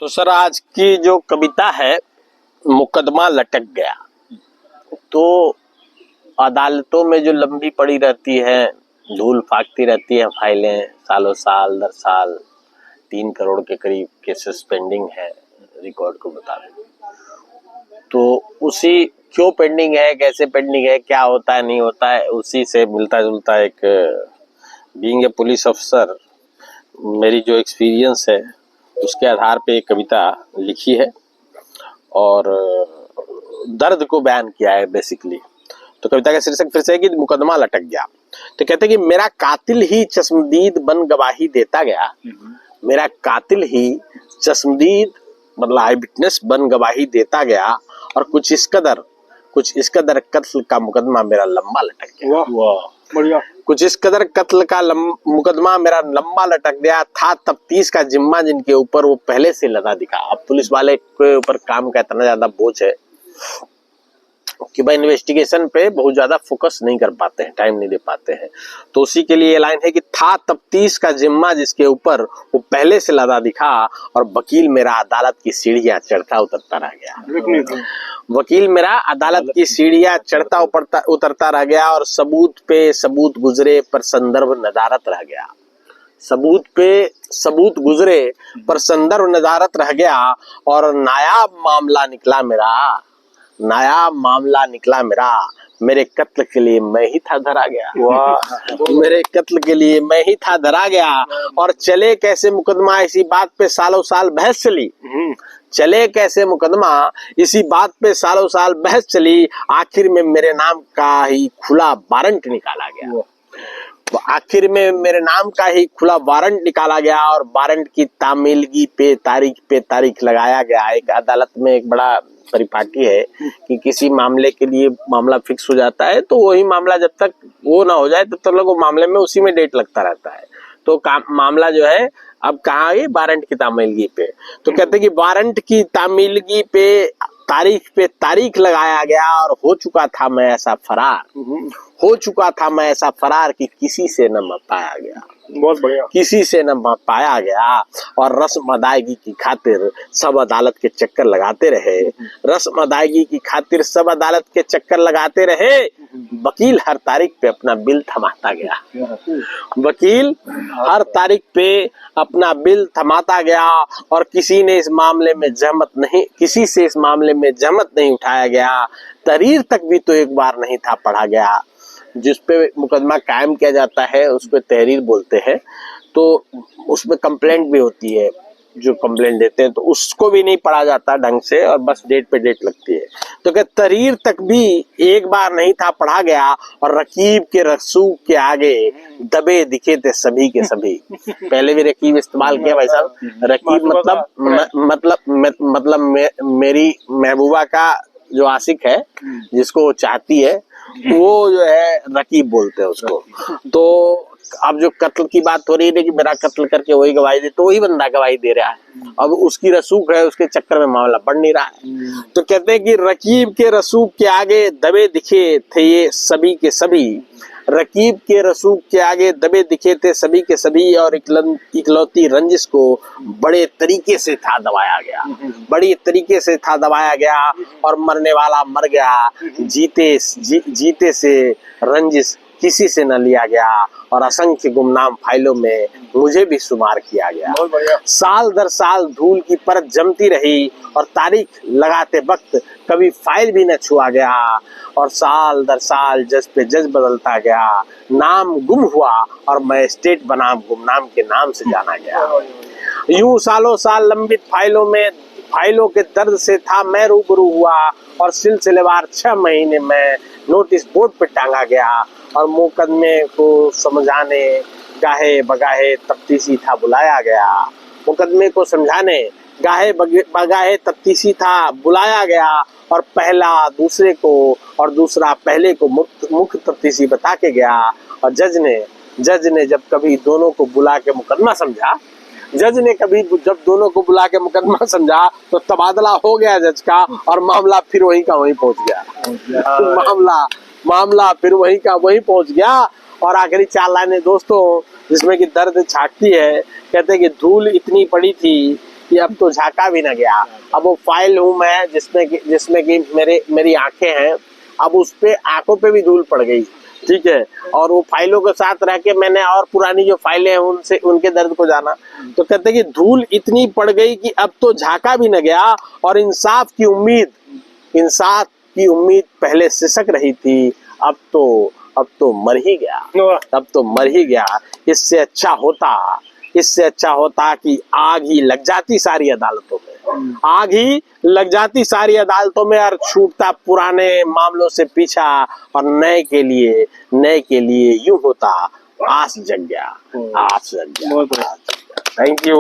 तो सर आज की जो कविता है मुकदमा लटक गया। तो अदालतों में जो लंबी पड़ी रहती है, धूल फाकती रहती है फाइलें, सालों साल दर साल 3 करोड़ के करीब केसेस पेंडिंग है रिकॉर्ड को बता दें। तो उसी क्यों पेंडिंग है, कैसे पेंडिंग है, क्या होता है नहीं होता है, उसी से मिलता जुलता एक बीइंग ए पुलिस अफसर मेरी जो एक्सपीरियंस है उसके आधार पे एक कविता लिखी है और दर्द को बयान किया है बेसिकली। तो कविता का शीर्षक फिर से है कि मुकदमा लटक गया। तो कहते हैं कि मेरा कातिल ही चश्मदीद बन गवाही देता गया, मेरा कातिल ही चश्मदीद मतलब आई विटनेस बन गवाही देता गया और कुछ इस कदर कत्ल का मुकदमा मेरा लंबा लटक गया। वाह बढ़िया। कुछ इस कदर कत्ल का मुकदमा मेरा लंबा लटक गया था, तफ्तीश का जिम्मा जिनके ऊपर वो पहले से लदा दिखा। अब पुलिस वाले के ऊपर काम का इतना ज्यादा बोझ है कि भाई इन्वेस्टिगेशन पे बहुत ज्यादा फोकस नहीं कर पाते हैं, टाइम नहीं दे पाते हैं। तो उसी के लिए ये लाइन है कि था तफ्तीश का जिम्मा जिसके ऊपर वो पहले से लदा दिखा और वकील मेरा अदालत की सीढ़ियां चढ़ता उतरता रह गया। वकील मेरा अदालत की सीढ़ियां चढ़ता उतरता रह गया और सबूत पे सबूत गुजरे पर संदर्भ नदारत रह गया। सबूत पे सबूत गुजरे पर संदर्भ नदारत रह गया और नायाब मामला निकला मेरा, मेरे कत्ल के लिए मैं ही था धरा गया। मेरे कत्ल के लिए मैं ही था धरा गया और चले कैसे मुकदमा इसी बात पे सालों साल बहस चली। चले कैसे मुकदमा इसी बात पे सालों साल बहस चली, आखिर में मेरे नाम का ही खुला वारंट निकाला गया। तो आखिर में मेरे नाम का ही खुला वारंट निकाला गया और वारंट की तामीलगी पे तारीख लगाया गया। एक अदालत में एक बड़ा परिपाटी है कि किसी मामले के लिए मामला फिक्स हो जाता है तो वही मामला जब तक वो ना हो जाए तब तक लोग मामले में उसी में डेट लगता रहता है। तो मामला जो है अब कहाँ है, वारंट की तामीलगी पे। तो कहते हैं कि वारंट की तामीलगी पे तारीख लगाया गया और हो चुका था मैं ऐसा फरार कि किसी से न पाया गया। बहुत बढ़िया। किसी से न पाया गया और रस्म अदायगी की खातिर सब अदालत के चक्कर लगाते रहे। रस्म अदायगी की खातिर सब अदालत के चक्कर लगाते रहे। वकील हर तारीख पे अपना बिल थमाता गया। वकील हर तारीख पे अपना बिल थमाता गया और किसी से इस मामले में जहमत नहीं उठाया गया। तहरीर तक भी तो एक बार नहीं था पढ़ा गया। जिस पे मुकदमा कायम किया जाता है उसको तहरीर बोलते हैं। तो उसमें कंप्लेंट भी होती है, जो कंप्लेंट देते हैं तो उसको भी नहीं पढ़ा जाता ढंग से और बस डेट पे डेट लगती है। तो क्या तहरीर तक भी एक बार नहीं था पढ़ा गया और रकीब के रसूख के आगे दबे दिखे थे सभी के सभी। पहले भी रकीब इस्तेमाल किया भाई साहब। रकीब मतलब मेरी महबूबा का जो आशिक है, जिसको वो चाहती है, वो जो है रकीब बोलते हैं उसको। तो अब जो कत्ल की बात हो रही है कि मेरा कत्ल करके वही गवाही दे, तो वही बंदा गवाही दे रहा है। अब उसकी रसूख है, उसके चक्कर में मामला बढ़ नहीं रहा है। तो कहते हैं कि रकीब के रसूख के आगे दबे दिखे थे ये सभी के सभी। रकीब के रसूख के आगे दबे दिखे थे सभी के सभी और इकलौती रंजिश को बड़े तरीके से था दबाया गया और मरने वाला मर गया। जीते से रंजिश किसी से न लिया गया और असंख्य गुमनाम फाइलों में मुझे भी शुमार किया गया। साल दर साल धूल की परत जमती रही और तारीख लगाते वक्त कभी फाइल भी न छुआ गया और साल दर साल जज पे जज बदलता गया। नाम गुम हुआ और मैजिस्ट्रेट बनाम गुमनाम के नाम से जाना गया। यूं सालों साल लंबित फाइलों के दर्द से था मैं रूबरू हुआ और सिलसिलेवार 6 महीने में नोटिस बोर्ड पे टांगा गया और मुकदमे को समझाने गाहे बगाहे तफ्तीशी था बुलाया गया। मुकदमे को समझाने गाहे बगाहे तफ्तीशी था बुलाया गया और पहला दूसरे को और दूसरा पहले को मुख्य तफ्तीशी बता के गया। और जज ने जब कभी दोनों को बुला के मुकदमा समझा तो तबादला हो गया जज का और मामला फिर वहीं का वहीं पहुंच गया। मामला फिर वहीं का वहीं पहुंच गया। और आखिरी 4 लाइनें दोस्तों जिसमें कि दर्द छाटती है। कहते हैं कि धूल इतनी पड़ी थी कि अब तो झांका भी न गया। अब वो फाइल हूँ मैं जिसमें कि मेरी आंखें हैं, अब उस पे आंखों पे भी धूल पड़ गई, ठीक है। और वो फाइलों के साथ रह के मैंने और पुरानी जो फाइलें हैं उनसे उनके दर्द को जाना। तो कहते कि धूल इतनी पड़ गई कि अब तो झांका भी न गया, और इंसाफ की उम्मीद पहले सिसक रही थी, अब तो मर ही गया, अब तो मर ही गया। इससे अच्छा होता कि आग ही लग जाती सारी अदालतों में, आग ही लग जाती सारी अदालतों में, और छूटता पुराने मामलों से पीछा, और नए के लिए यूं होता आस जग गया, आस जग गया। Thank you.